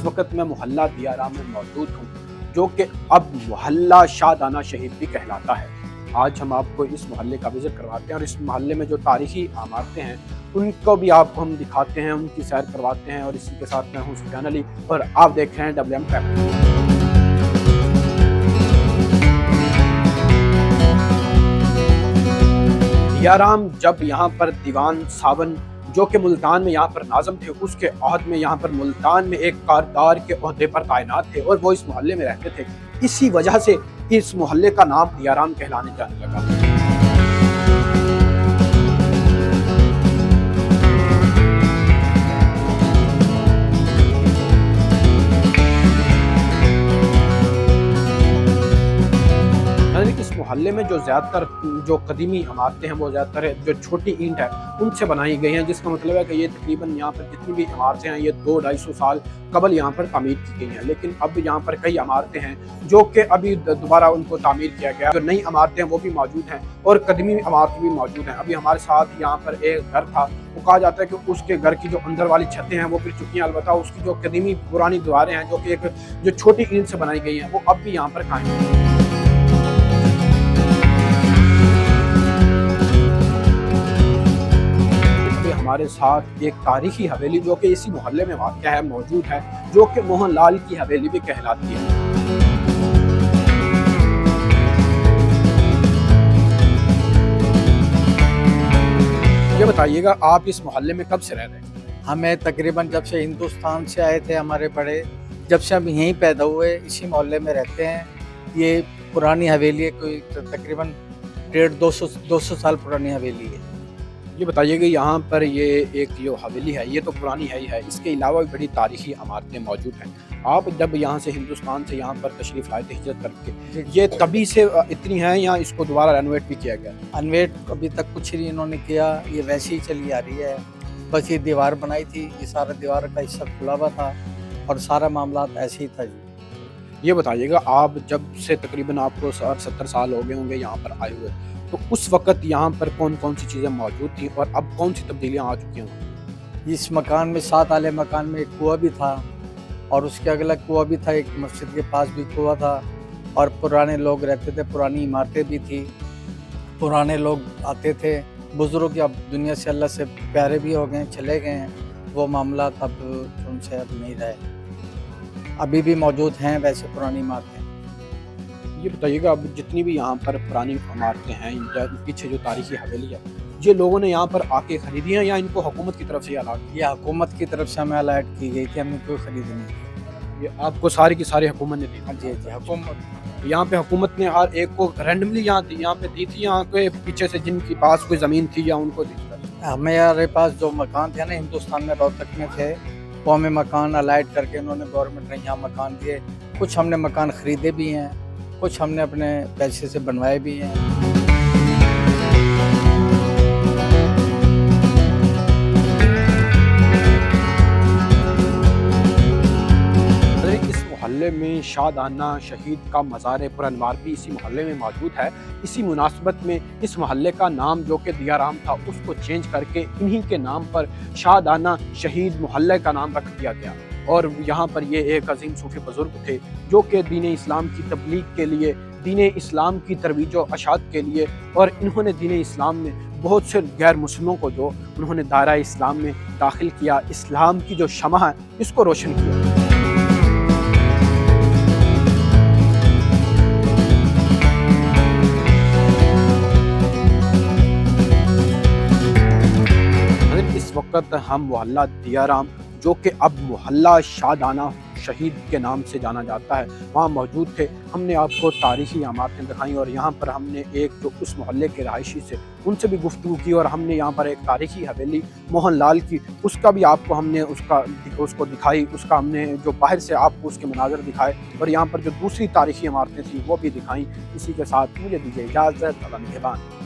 वक्त मैं मोहल्ला दियाराम में मौजूद हूँ, जो कि अब मोहल्ला शादाना शहीद भी कहलाता है। आज हम आपको इस मोहल्ले का विजिट करवाते हैं और इस मोहल्ले में जो तारीखी इमारतें हैं उनको भी आपको हम दिखाते हैं, उनकी सैर करवाते हैं। और इसी के साथ मैं हूँ सुफियान अली और आप देख रहे हैं WM ट्रैवल। दियाराम जब यहाँ पर दीवान सावन जो कि मुल्तान में यहाँ पर नाज़म थे, उसके अहद में यहाँ पर मुल्तान में एक कारदार के ओहदे पर तैनात थे और वो इस मोहल्ले में रहते थे। इसी वजह से इस मोहल्ले का नाम दियाराम कहलाने जाने लगा। इस मोहल्ले में जो ज़्यादातर जो कदीमी इमारतें हैं वो ज़्यादातर जो छोटी ईंट है उनसे बनाई गई हैं, जिसका मतलब है कि ये तकरीबन यहाँ पर जितनी भी इमारतें हैं ये 200-250 साल कबल यहाँ पर तामीर की गई हैं। लेकिन अब यहाँ पर कई इमारतें हैं जो कि अभी दोबारा उनको तामीर किया गया। जो नई इमारतें हैं वो भी मौजूद हैं और कदीमी इमारतें भी मौजूद हैं। अभी हमारे साथ यहाँ पर एक घर था, वो कहा जाता है कि उसके घर की जो अंदर वाली छतें हैं वो गिर चुकी हैं, अलबत्ता उसकी जो कदीमी पुरानी दीवारें हैं जो कि एक जो छोटी ईंट से बनाई गई हैं वो अब भी यहाँ पर कायम हैं। हमारे साथ एक तारीखी हवेली जो कि इसी मोहल्ले में वाक़या है मौजूद है, जो कि मोहन लाल की हवेली भी कहलाती है। ये बताइएगा आप इस मोहल्ले में कब से रह रहे हैं? हमें तकरीबन जब से हिंदुस्तान से आए थे हमारे बड़े, जब से हम यहीं पैदा हुए इसी मोहल्ले में रहते हैं। ये पुरानी हवेली है, कोई तकरीबन 150-200 साल पुरानी हवेली है। ये बताइएगा यहाँ पर ये एक जो हवेली है ये तो पुरानी है ही है, इसके अलावा भी बड़ी तारीखी इमारतें मौजूद हैं। आप जब यहाँ से हिंदुस्तान से यहाँ पर तशरीफ़ लाए थे हिजरत करके, ये तभी से इतनी है या इसको दोबारा रेनोवेट भी किया गया? अनवेट अभी तक कुछ नहीं इन्होंने किया, ये वैसे ही चली आ रही है। बस ये दीवार बनाई थी, ये सारा दीवार का हिस्सा खुला हुआ था और सारा मामला ऐसे ही था जी। ये बताइएगा आप जब से तकरीबन आपको 60-70 साल हो गए होंगे यहाँ पर आए हुए, तो उस वक़्त यहाँ पर कौन कौन सी चीज़ें मौजूद थी और अब कौन सी तब्दीलियाँ आ चुकी हैं? इस मकान में 7 आले मकान में एक कुआं भी था और उसके अगला कुआं भी था, एक मस्जिद के पास भी कुआं था और पुराने लोग रहते थे, पुरानी इमारतें भी थी, पुराने लोग आते थे। बुज़ुर्ग अब दुनिया से अल्लाह से प्यारे भी हो गए, चले गए हैं, वो मामला तब उनसे अब नहीं रहे, अभी भी मौजूद हैं वैसे पुरानी इमारतें। ये बताइएगा अब जितनी भी यहाँ पर पुरानी इमारतें हैं, पीछे जो तारीखी हवेली है, ये लोगों ने यहाँ पर आके खरीदी हैं या इनको हुकूमत की तरफ से अलाट? ये हुकूमत की तरफ से हमें अलाट की गई थी, हमने कोई खरीदी नहीं। ये आपको सारी की सारी हुकूमत ने दी थी? जी जी, हुकूमत। यहाँ पे हुकूमत ने हर एक को रैंडमली यहाँ पे दी थी, यहाँ के पीछे से जिनके पास कोई ज़मीन थी या उनको दी थी? हमारे पास जो मकान थे ना हिंदुस्तान में रोहतक में थे, वो हमें मकान अलाट करके उन्होंने गवर्नमेंट ने यहाँ मकान दिए। कुछ हमने मकान ख़रीदे भी हैं, कुछ हमने अपने पैसे से बनवाए भी हैं। इस मोहल्ले में शादाना शहीद का मज़ार पुरअनवार भी इसी मोहल्ले में मौजूद है। इसी मुनासिबत में इस मोहल्ले का नाम जो कि दियाराम था उसको चेंज करके इन्हीं के नाम पर शादाना शहीद मोहल्ले का नाम रख दिया गया। और यहाँ पर ये एक अजीम सूफी बुजुर्ग थे जो कि दीन इस्लाम की तबलीग के लिए, दीन इस्लाम की तरवीज व अशात के लिए, और इन्होंने दीन इस्लाम में बहुत से गैर मुस्लिमों को जो उन्होंने दायरा इस्लाम में दाखिल किया, इस्लाम की जो शमअ है इसको रोशन किया। इस वक्त हम मोहल्ला दियाराम जो कि अब मोहल्ला शादाना शहीद के नाम से जाना जाता है वहाँ मौजूद थे। हमने आपको तारीखी इमारतें दिखाई और यहाँ पर हमने एक जो उस मोहल्ले के रहायशी से उनसे भी गुफ्तगू की और हमने यहाँ पर एक तारीखी हवेली मोहन लाल की उसका भी आपको हमने उसको दिखाई, उसका हमने जो बाहर से आपको उसके मनाज़र दिखाए और यहाँ पर जो दूसरी तारीखी इमारतें थी वो भी दिखाई। इसी के साथ मुझे दीजिए इजाज़त, अल्लाह निगहबान।